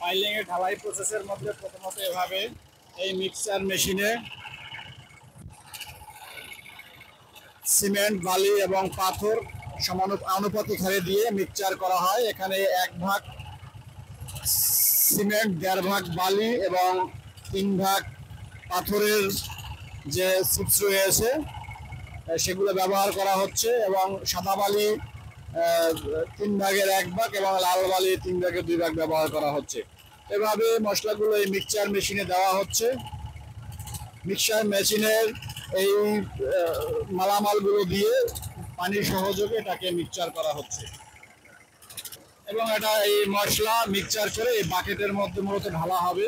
Piling এর ঢালাই প্রসেসের মধ্যে প্রথমত এভাবে এই মিক্সচার মেশিনে সিমেন্ট, বালি এবং পাথর আনুপাতিক হারে দিয়ে মিক্সচার করা হয়। এখানে 1 ভাগ সিমেন্ট, 1.5 ভাগ বালি এবং 3 ভাগ পাথরের যে চিপস রয়েছে সেগুলো ব্যবহার করা হচ্ছে এবং সাদা বালি 3 ভাগের 1 ভাগ এবং লাল বালি 3 ভাগের 2 ভাগ ব্যবহার করা হচ্ছে। এভাবে মশলাগুলো এই মিক্সচার মেশিনে দেওয়া হচ্ছে। মিক্সচার মেশিনের এই মালামালগুলো দিয়ে পানির সহযোগে এটাকে মিক্সচার করা হচ্ছে এবং এটা এই মশলা মিক্সচার করে এই বাকেটের মধ্যে মূলত ঢালা হবে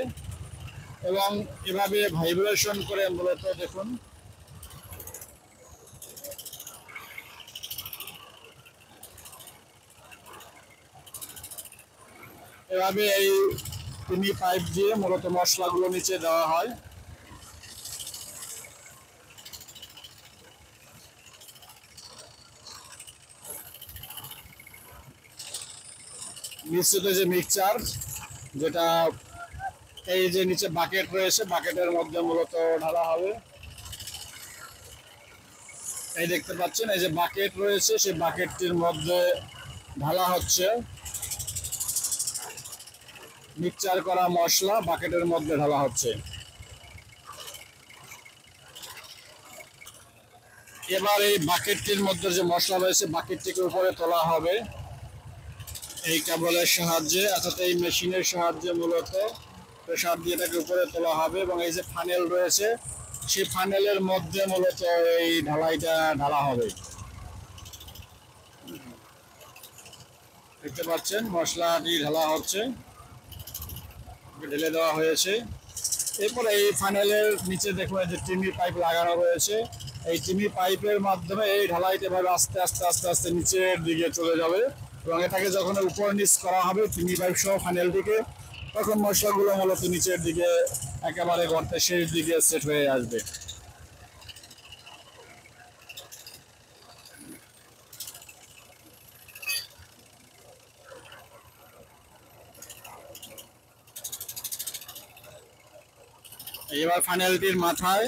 এবং এভাবে ভাইব্রেশন করে মূলত দেখুন এভাবে এই তিমি পাইপ দিয়ে মূলত মশলাগুলো নিচে দেওয়া হয়। মিশ্রিত যে মিক্সচার, যেটা এই যে নিচে বাকেট রয়েছে, বাকেটের মধ্যে মূলত ঢালা হবে। এই দেখতে পাচ্ছেন এই যে বাকেট রয়েছে, সেই বাকেটটির মধ্যে ঢালা হচ্ছে মিক্সচার করা মশলা, বাকেটের মধ্যে ঢালা হচ্ছে। এবার এই বাকেটটির মধ্যে যে মশলা রয়েছে বাকেটটিকে উপরে তোলা হবে এই কেবলের সাহায্যে, অর্থাৎ এই মেশিনের সাহায্যে মূলত প্রেসার দিয়ে এটাকে উপরে তোলা হবে এবং এই যে ফানেল রয়েছে সেই ফানেলের মধ্যে মূলত এই ঢালাইটা ঢালা হবে। দেখতে পাচ্ছেন মশলাটি ঢালা হচ্ছে, ঢেলে দেওয়া হয়েছে। এরপরে এই ফানেলের নিচে দেখুন যে টিমি পাইপ লাগানো রয়েছে। এই টিমি পাইপের মাধ্যমে এই ঢালাইটা ভাবে আস্তে আস্তে আস্তে আস্তে নিচের দিকে চলে যাবে এবং এটাকে যখন উপর নিচ করা হবে টিমি পাইপ সহ ফানেল দিকে, তখন মশলাগুলো মূলত নিচের দিকে একেবারে গর্তের শেষ দিকে সেট হয়ে আসবে। এবার ফানেলটির মাথায়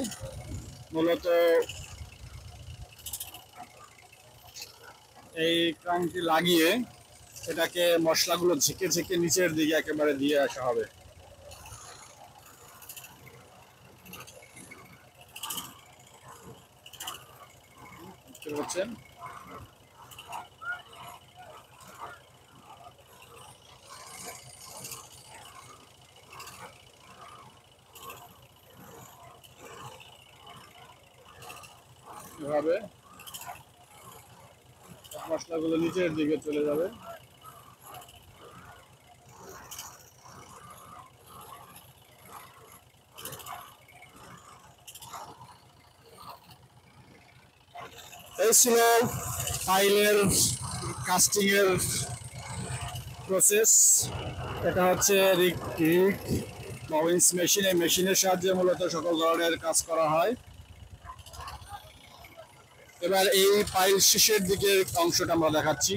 মূলত এই ক্রামটি লাগিয়ে এটাকে মশলাগুলো ঝেঁকে ঝেঁকে নিচের দিকে একেবারে দিয়ে আসা হবে। বুঝতে পারছেন? এভাবে মশলাগুলো নিচের দিকে চলে যাবে। এই ছিল টাইলের কাস্টিং এর প্রসেস। এটা হচ্ছে রিগ বা উইন্স মেশিন। এই মেশিনের সাহায্যে মূলত সকল ধরনের কাজ করা হয়। এবার এই পাইল শেষের দিকের অংশটা আমরা দেখাচ্ছি।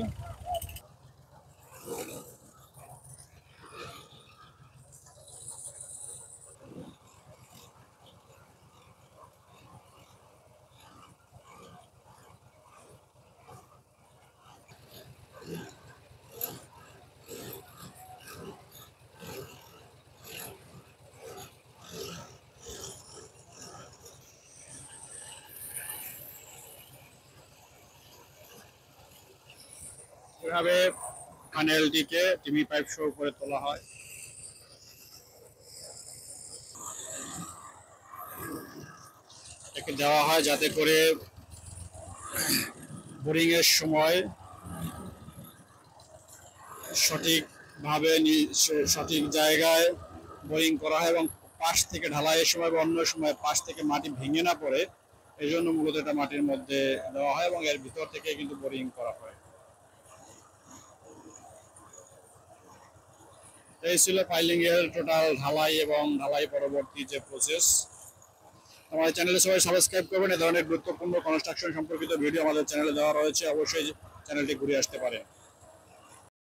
এভাবে ফানেলটিকে টিমি পাইপ সহ করে তোলা হয়। একে দেওয়া হয় যাতে করে বোরিং এর সময় সঠিকভাবে সঠিক জায়গায় বোরিং করা হয় এবং পাশ থেকে ঢালাইয়ের সময় বা অন্য সময় পাশ থেকে মাটি ভেঙে না পড়ে, এই জন্য মূলত এটা মাটির মধ্যে দেওয়া হয় এবং এর ভিতর থেকে কিন্তু বোরিং করা হয়। এই ছিল পাইলিং এর টোটাল ঢালাই এবং ঢালাই পরবর্তী যে প্রসেস। আমাদের চ্যানেলে সবাই সাবস্ক্রাইব করবেন। এই ধরনের গুরুত্বপূর্ণ কনস্ট্রাকশন সম্পর্কিত ভিডিও আমাদের চ্যানেলে দেওয়া রয়েছে, অবশ্যই চ্যানেলটি ঘুরে আসতে পারেন।